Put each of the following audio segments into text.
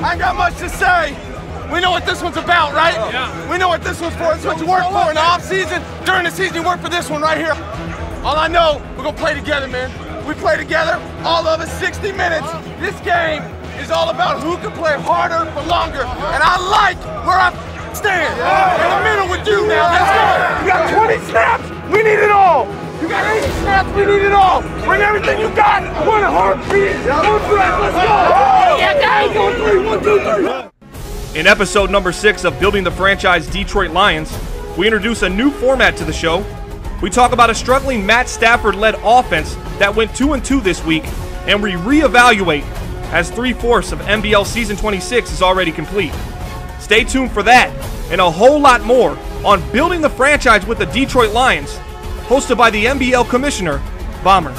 I ain't got much to say. We know what this one's about, right? Yeah. We know what this one's for. It's what you work for in the off season. During the season, you work for this one right here. All I know, we're gonna play together, man. We play together, all of us, 60 minutes. This game is all about who can play harder for longer. And I like where I stand. In the middle with you now. Let's go. You got 20 snaps. We need it all. You got 80 snaps. We need it all. Bring everything you got. One heartbeat. One breath. Let's go. Yeah, go 3. 1, 2, 3. In episode number 6 of Building the Franchise Detroit Lions, we introduce a new format to the show. We talk about a struggling Matt Stafford-led offense that went 2-2 this week, and we reevaluate as 3/4 of MBL Season 26 is already complete. Stay tuned for that and a whole lot more on Building the Franchise with the Detroit Lions, hosted by the MBL Commissioner, Bomber.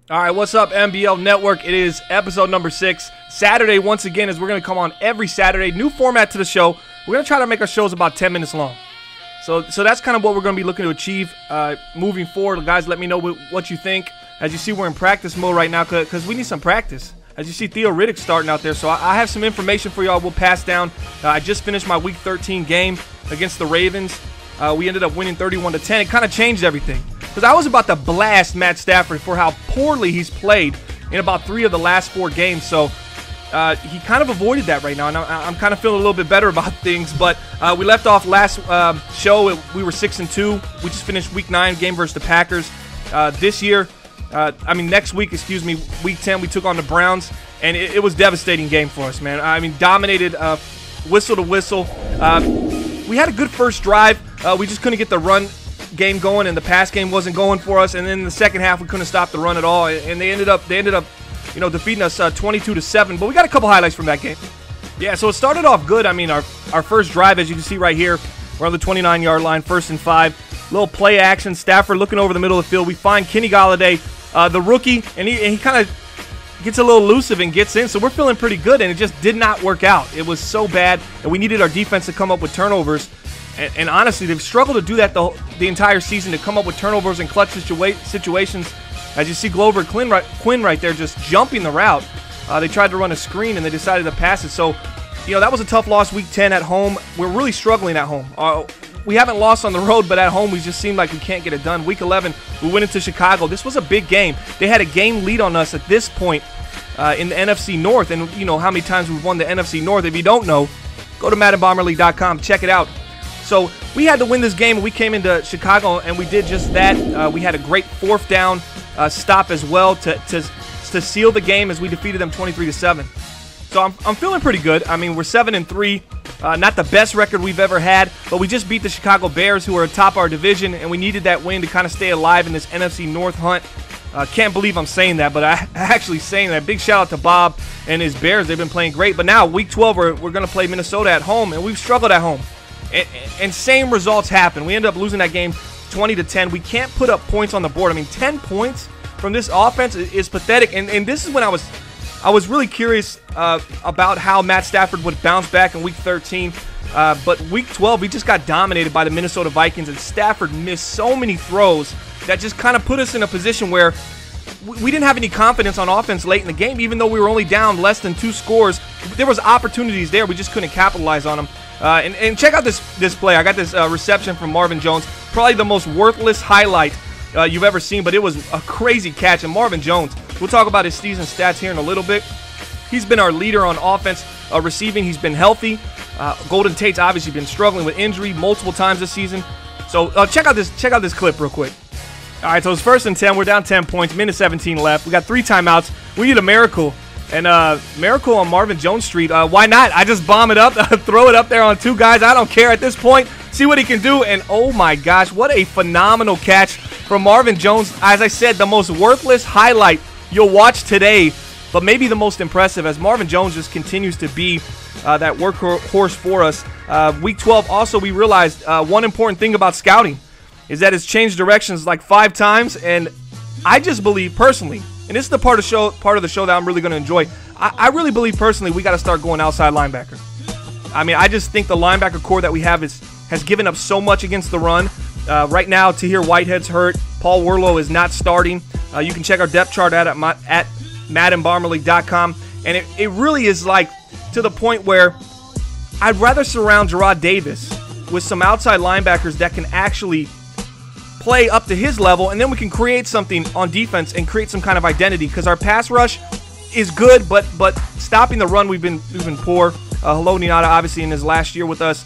All right, what's up, MBL Network? It is episode number 6. Saturday, once again, as we're going to come on every Saturday. New format to the show. We're going to try to make our shows about 10 minutes long. So that's kind of what we're going to be looking to achieve moving forward. Guys, let me know what you think. As you see, we're in practice mode right now because we need some practice. As you see, Theo Riddick starting out there. So I have some information for y'all we'll pass down. I just finished my Week 13 game against the Ravens. We ended up winning 31-10. It kind of changed everything. Because I was about to blast Matt Stafford for how poorly he's played in about 3 of the last 4 games. So he kind of avoided that right now. And I'm kind of feeling a little bit better about things. But we left off last show. We were 6-2. We just finished Week 9 game versus the Packers. Next week, Week 10, we took on the Browns. And it was a devastating game for us, man. I mean, dominated whistle to whistle. We had a good first drive. We just couldn't get the run game going, and the pass game wasn't going for us. And then in the second half, we couldn't stop the run at all. And they ended up, defeating us 22-7. But we got a couple highlights from that game. Yeah, so it started off good. I mean, our first drive, as you can see right here, we're on the 29-yard line, 1st and 5. Little play action. Stafford looking over the middle of the field. We find Kenny Golladay, the rookie, and he kind of gets a little elusive and gets in. So we're feeling pretty good, and it just did not work out. It was so bad, and we needed our defense to come up with turnovers. And honestly, they've struggled to do that the entire season, to come up with turnovers in clutch situations. As you see Glover Quinn right there just jumping the route. They tried to run a screen, and they decided to pass it. So, that was a tough loss Week 10 at home. We're really struggling at home. We haven't lost on the road, but at home we just seem like we can't get it done. Week 11, we went into Chicago. This was a big game. They had a game lead on us at this point in the NFC North. And you know how many times we've won the NFC North. If you don't know, go to MaddenBomberLeague.com. Check it out. So we had to win this game, and we came into Chicago, and we did just that. We had a great 4th down stop as well to seal the game as we defeated them 23-7. So I'm feeling pretty good. I mean, we're 7-3, not the best record we've ever had, but we just beat the Chicago Bears, who are atop our division, and we needed that win to kind of stay alive in this NFC North hunt. Can't believe I'm saying that, but I'm actually saying that. Big shout out to Bob and his Bears. They've been playing great. But now, Week 12, we're going to play Minnesota at home, and we've struggled at home. And same results happen. We end up losing that game 20-10. We can't put up points on the board. I mean, 10 points from this offense is pathetic. And this is when I was really curious about how Matt Stafford would bounce back in Week 13. But Week 12, we just got dominated by the Minnesota Vikings, and Stafford missed so many throws that just kind of put us in a position where we didn't have any confidence on offense late in the game. Even though we were only down less than 2 scores, there was opportunities there. We just couldn't capitalize on them. And check out this play. I got this reception from Marvin Jones. Probably the most worthless highlight you've ever seen, but it was a crazy catch. And Marvin Jones, we'll talk about his season stats here in a little bit. He's been our leader on offense receiving. He's been healthy. Golden Tate's obviously been struggling with injury multiple times this season. So check out this clip real quick. All right, so it's 1st and 10. We're down 10 points. Minute 17 left. We got 3 timeouts. We need a miracle. And miracle on Marvin Jones Street. Why not? I just bomb it up, throw it up there on 2 guys. I don't care at this point. See what he can do. And oh my gosh, what a phenomenal catch from Marvin Jones. As I said, the most worthless highlight you'll watch today, but maybe the most impressive, as Marvin Jones just continues to be that workhorse for us. Week 12, also, we realized one important thing about scouting is that it's changed directions like 5 times. And I just believe personally, and this is the part of the show that I'm really going to enjoy. I really believe personally we got to start going outside linebacker. I mean, I just think the linebacker core that we have has given up so much against the run. Right now, Tahir Whitehead's hurt. Paul Werlow is not starting. You can check our depth chart at MaddenBomberLeague.com. And it really is like to the point where I'd rather surround Jarrad Davis with some outside linebackers that can actually play up to his level, and then we can create something on defense and create some kind of identity, because our pass rush is good, but stopping the run we've been poor. Haloti Ngata obviously in his last year with us,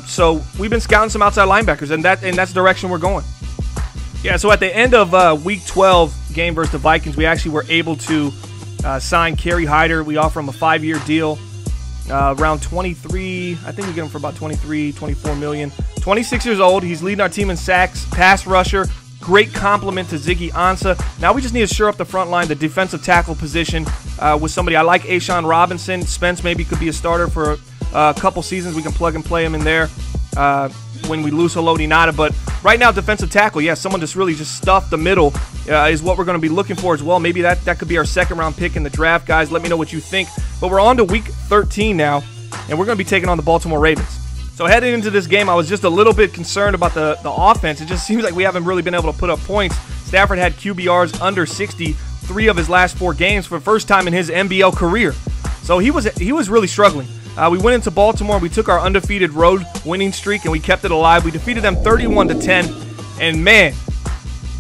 so we've been scouting some outside linebackers, and that's the direction we're going. Yeah, so at the end of Week 12 game versus the Vikings, we actually were able to sign Kerry Hyder. We offer him a 5-year deal, around 23. I think we get him for about 23, 24 million. 26 years old. He's leading our team in sacks, pass rusher. Great compliment to Ziggy Ansah. Now we just need to shore up the front line, the defensive tackle position, with somebody. I like Ashawn Robinson. Spence maybe could be a starter for a couple seasons. We can plug and play him in there when we lose Haloti Ngata. But right now, defensive tackle, yeah, someone just really just stuff the middle is what we're going to be looking for as well. Maybe that could be our second-round pick in the draft, guys. Let me know what you think. But we're on to Week 13 now, and we're going to be taking on the Baltimore Ravens. So heading into this game, I was just a little bit concerned about the offense. It just seems like we haven't really been able to put up points. Stafford had QBRs under 60 3 of his last 4 games for the first time in his MBL career. So he was really struggling. We went into Baltimore. We took our undefeated road winning streak, and we kept it alive. We defeated them 31-10. And, man,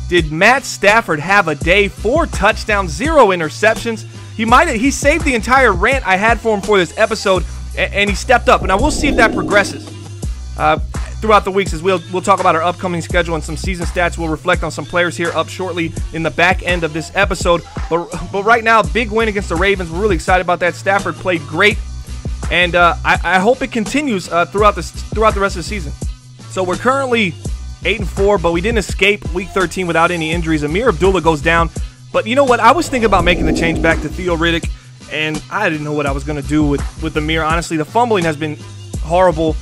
did Matt Stafford have a day. 4 touchdowns, 0 interceptions. He saved the entire rant I had for him for this episode, and he stepped up. And I will see if that progresses throughout the weeks, as we'll talk about our upcoming schedule and some season stats. We'll reflect on some players here up shortly in the back end of this episode. But right now, big win against the Ravens. We're really excited about that. Stafford played great, and I hope it continues throughout the rest of the season. So we're currently 8-4, but we didn't escape Week 13 without any injuries. Amir Abdullah goes down. But you know what? I was thinking about making the change back to Theo Riddick, and I didn't know what I was going to do with Amir. Honestly, the fumbling has been horrible.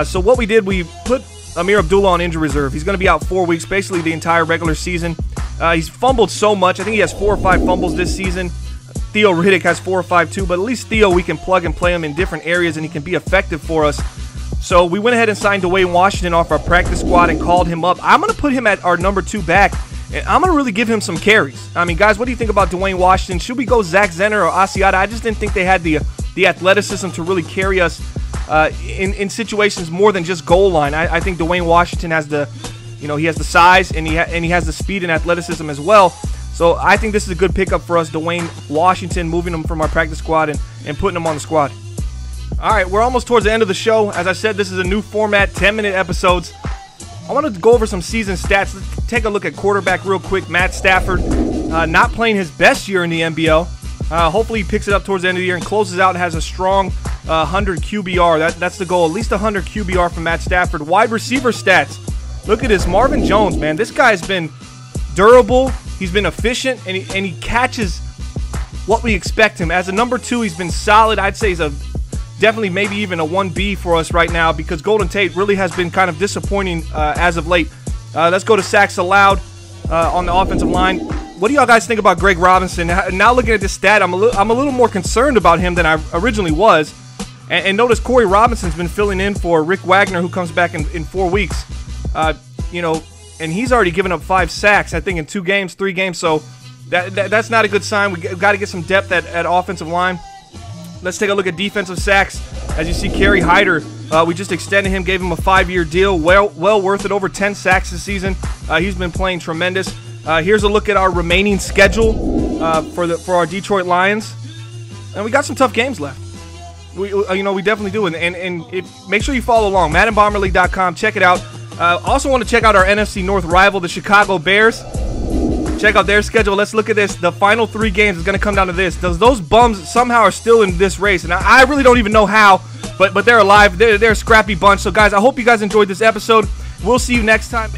So what we did, we put Amir Abdullah on injury reserve. He's going to be out 4 weeks, basically the entire regular season. He's fumbled so much. I think he has 4 or 5 fumbles this season. Theo Riddick has 4 or 5 too, but at least Theo, we can plug and play him in different areas, and he can be effective for us. So we went ahead and signed Dwayne Washington off our practice squad and called him up. I'm going to put him at our number 2 back, and I'm going to really give him some carries. I mean, guys, what do you think about Dwayne Washington? Should we go Zach Zenner or Asiata? I just didn't think they had the athleticism to really carry us in situations more than just goal line. I think Dwayne Washington has he has the size, and he has the speed and athleticism as well. So I think this is a good pickup for us, Dwayne Washington, moving him from our practice squad and putting him on the squad. All right, we're almost towards the end of the show. As I said, this is a new format, 10-minute episodes. I want to go over some season stats. Let's take a look at quarterback real quick. Matt Stafford, not playing his best year in the NBL. Hopefully he picks it up towards the end of the year and closes out and has a strong 100 QBR. That's the goal, at least 100 QBR from Matt Stafford. Wide receiver stats. Look at this. Marvin Jones, man. This guy's been durable. He's been efficient, and he catches what we expect him. As a number 2, he's been solid. I'd say he's definitely maybe even a 1B for us right now, because Golden Tate really has been kind of disappointing as of late. Let's go to sacks allowed on the offensive line. What do y'all guys think about Greg Robinson? Now looking at this stat, I'm a little more concerned about him than I originally was. And notice Corey Robinson's been filling in for Rick Wagner, who comes back in 4 weeks. And he's already given up 5 sacks, I think, in 2 games, 3 games. So that's not a good sign. We've got to get some depth at offensive line. Let's take a look at defensive sacks. As you see, Kerry Hyder, we just extended him, gave him a 5-year deal. Well worth it, over 10 sacks this season. He's been playing tremendous. Here's a look at our remaining schedule for our Detroit Lions. And we got some tough games left. We definitely do. And make sure you follow along. MaddenBomberLeague.com. Check it out. Also want to check out our NFC North rival, the Chicago Bears. Check out their schedule. Let's look at this. The final 3 games is going to come down to this. Those bums somehow are still in this race, and I really don't even know how, but they're alive. They're a scrappy bunch. So, guys, I hope you guys enjoyed this episode. We'll see you next time.